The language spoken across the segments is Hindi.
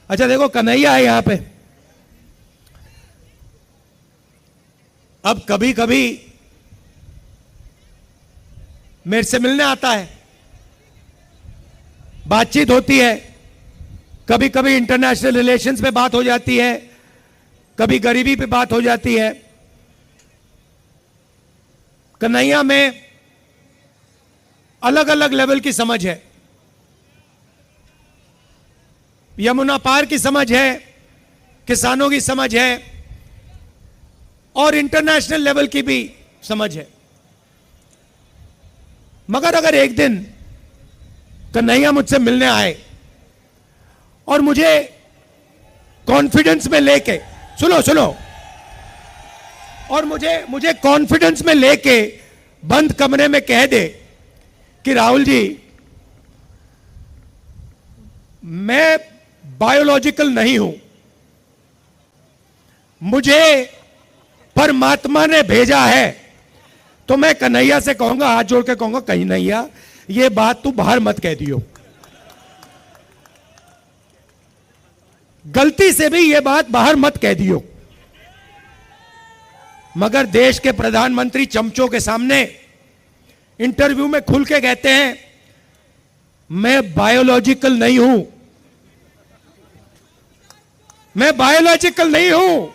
अच्छा देखो, कन्हैया है यहां पे। अब कभी कभी मेरे से मिलने आता है, बातचीत होती है, कभी कभी इंटरनेशनल रिलेशंस पे बात हो जाती है, कभी गरीबी पे बात हो जाती है। कन्हैया में अलग अलग लेवल की समझ है। यमुना पार की समझ है, किसानों की समझ है, और इंटरनेशनल लेवल की भी समझ है। मगर अगर एक दिन कन्हैया मुझसे मिलने आए और मुझे कॉन्फिडेंस में लेके, सुनो सुनो, और मुझे कॉन्फिडेंस में लेके बंद कमरे में कह दे कि राहुल जी, मैं बायोलॉजिकल नहीं हूं, मुझे परमात्मा ने भेजा है, तो मैं कन्हैया से कहूंगा, हाथ जोड़ के कहूंगा, कन्हैया ये बात तू बाहर मत कह दियो, गलती से भी ये बात बाहर मत कह दियो। मगर देश के प्रधानमंत्री चमचों के सामने इंटरव्यू में खुल के कहते हैं, मैं बायोलॉजिकल नहीं हूं, मैं बायोलॉजिकल नहीं हूं।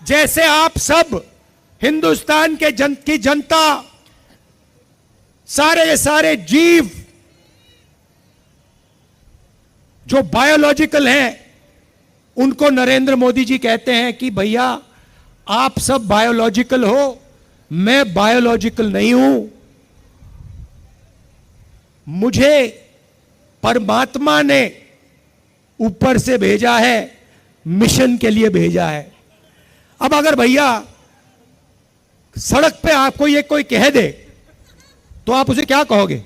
जैसे आप सब हिंदुस्तान के की जनता, सारे के सारे जीव जो बायोलॉजिकल हैं, उनको नरेंद्र मोदी जी कहते हैं कि भैया आप सब बायोलॉजिकल हो, मैं बायोलॉजिकल नहीं हूं, मुझे परमात्मा ने ऊपर से भेजा है, मिशन के लिए भेजा है। अब अगर भैया सड़क पे आपको ये कोई कह दे तो आप उसे क्या कहोगे?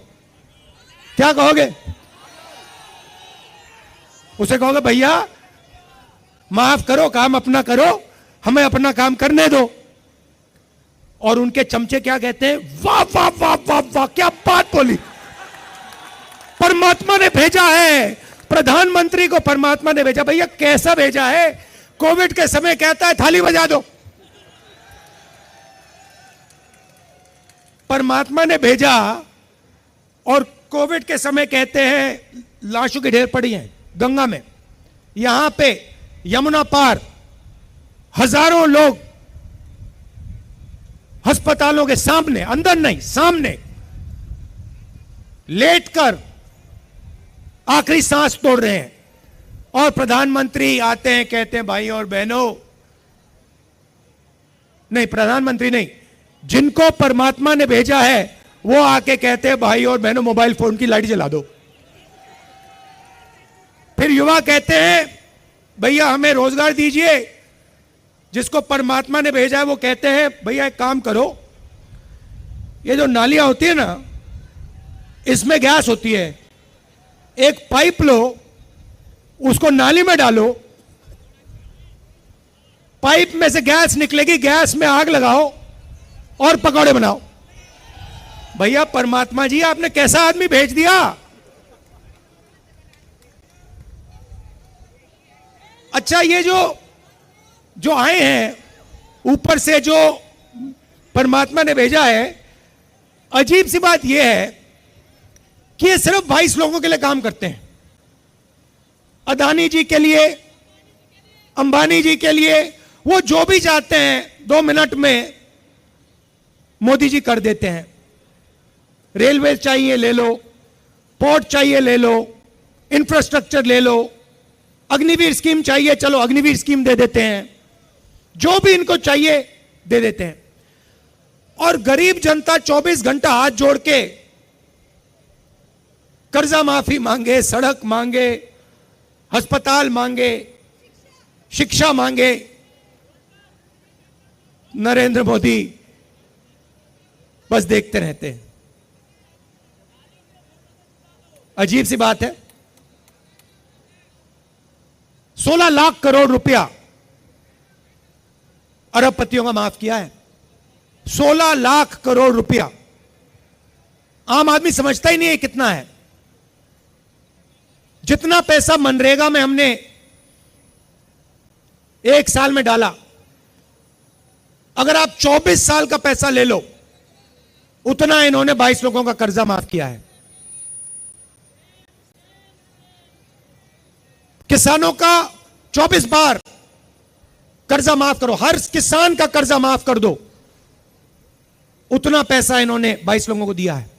क्या कहोगे? उसे कहोगे भैया माफ करो, काम अपना करो, हमें अपना काम करने दो। और उनके चमचे क्या कहते हैं? वाह वाह वाह वाह वाह, क्या बात बोली, परमात्मा ने भेजा है, प्रधानमंत्री को परमात्मा ने भेजा। भैया कैसा भेजा है? कोविड के समय कहता है थाली बजा दो, परमात्मा ने भेजा, और कोविड के समय कहते हैं लाशों की ढेर पड़ी हैं गंगा में। यहां पे यमुना पार हजारों लोग अस्पतालों के सामने, अंदर नहीं सामने, लेटकर आखिरी सांस तोड़ रहे हैं। और प्रधानमंत्री आते हैं, कहते हैं भाई और बहनों, नहीं प्रधानमंत्री नहीं, जिनको परमात्मा ने भेजा है वो आके कहते हैं भाई और बहनों मोबाइल फोन की लाइट जला दो। फिर युवा कहते हैं भैया हमें रोजगार दीजिए। जिसको परमात्मा ने भेजा है वो कहते हैं भैया एक काम करो, ये जो नालियां होती है ना, इसमें गैस होती है, एक पाइप लो, उसको नाली में डालो, पाइप में से गैस निकलेगी, गैस में आग लगाओ और पकौड़े बनाओ। भैया परमात्मा जी आपने कैसा आदमी भेज दिया? अच्छा ये जो आए हैं ऊपर से, जो परमात्मा ने भेजा है, अजीब सी बात यह है कि ये सिर्फ 22 लोगों के लिए काम करते हैं। अदानी जी के लिए, अंबानी जी के लिए, वो जो भी चाहते हैं 2 मिनट में मोदी जी कर देते हैं। रेलवे चाहिए ले लो, पोर्ट चाहिए ले लो, इंफ्रास्ट्रक्चर ले लो, अग्निवीर स्कीम चाहिए, चलो अग्निवीर स्कीम दे देते हैं, जो भी इनको चाहिए दे देते हैं। और गरीब जनता 24 घंटा हाथ जोड़ के कर्जा माफी मांगे, सड़क मांगे, अस्पताल मांगे, शिक्षा मांगे, नरेंद्र मोदी बस देखते रहते हैं। अजीब सी बात है, 16 लाख करोड़ रुपया अरबपतियों का माफ किया है। 16 लाख करोड़ रुपया आम आदमी समझता ही नहीं है कितना है। जितना पैसा मनरेगा में हमने एक साल में डाला। अगर आप 24 साल का पैसा ले लो, उतना इन्होंने 22 लोगों का कर्जा माफ किया है। किसानों का 24 बार कर्जा माफ करो, हर किसान का कर्जा माफ कर दो, उतना पैसा इन्होंने 22 लोगों को दिया है।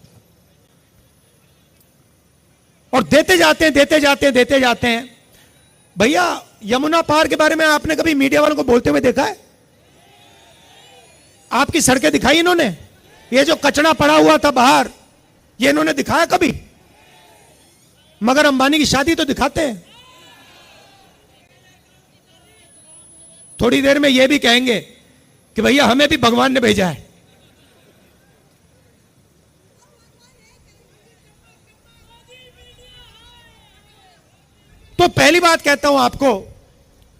और देते जाते हैं, देते जाते हैं, देते जाते हैं। भैया, यमुना पार के बारे में आपने कभी मीडिया वालों को बोलते हुए देखा है? आपकी सड़कें दिखाई इन्होंने? ये जो कचरा पड़ा हुआ था बाहर, ये इन्होंने दिखाया कभी? मगर अंबानी की शादी तो दिखाते हैं। थोड़ी देर में ये भी कहेंगे कि भैया हमें भी भगवान ने भेजा है। तो पहली बात कहता हूं आपको,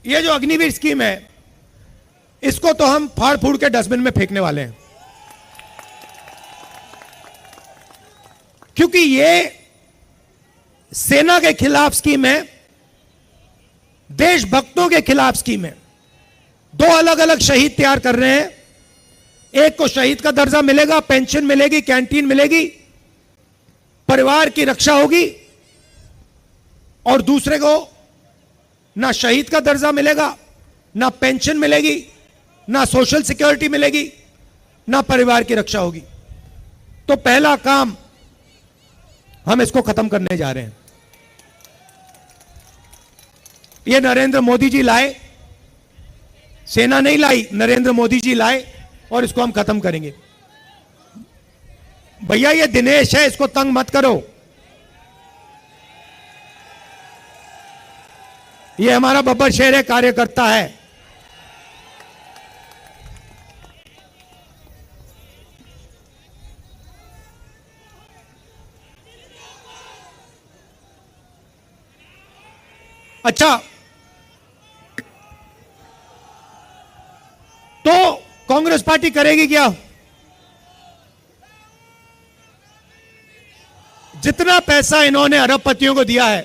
ये जो अग्निवीर स्कीम है, इसको तो हम फाड़ फूड़ के डस्टबिन में फेंकने वाले हैं, क्योंकि ये सेना के खिलाफ स्कीम है, देशभक्तों के खिलाफ स्कीम है। दो अलग अलग शहीद तैयार कर रहे हैं। एक को शहीद का दर्जा मिलेगा, पेंशन मिलेगी, कैंटीन मिलेगी, परिवार की रक्षा होगी, और दूसरे को ना शहीद का दर्जा मिलेगा, ना पेंशन मिलेगी, ना सोशल सिक्योरिटी मिलेगी, ना परिवार की रक्षा होगी। तो पहला काम हम इसको खत्म करने जा रहे हैं। ये नरेंद्र मोदी जी लाए, सेना नहीं लाई, नरेंद्र मोदी जी लाए, और इसको हम खत्म करेंगे। भैया, ये दिनेश है, इसको तंग मत करो। ये हमारा बब्बर शेर है, कार्यकर्ता है। अच्छा, तो कांग्रेस पार्टी करेगी क्या? जितना पैसा इन्होंने अरबपतियों को दिया है,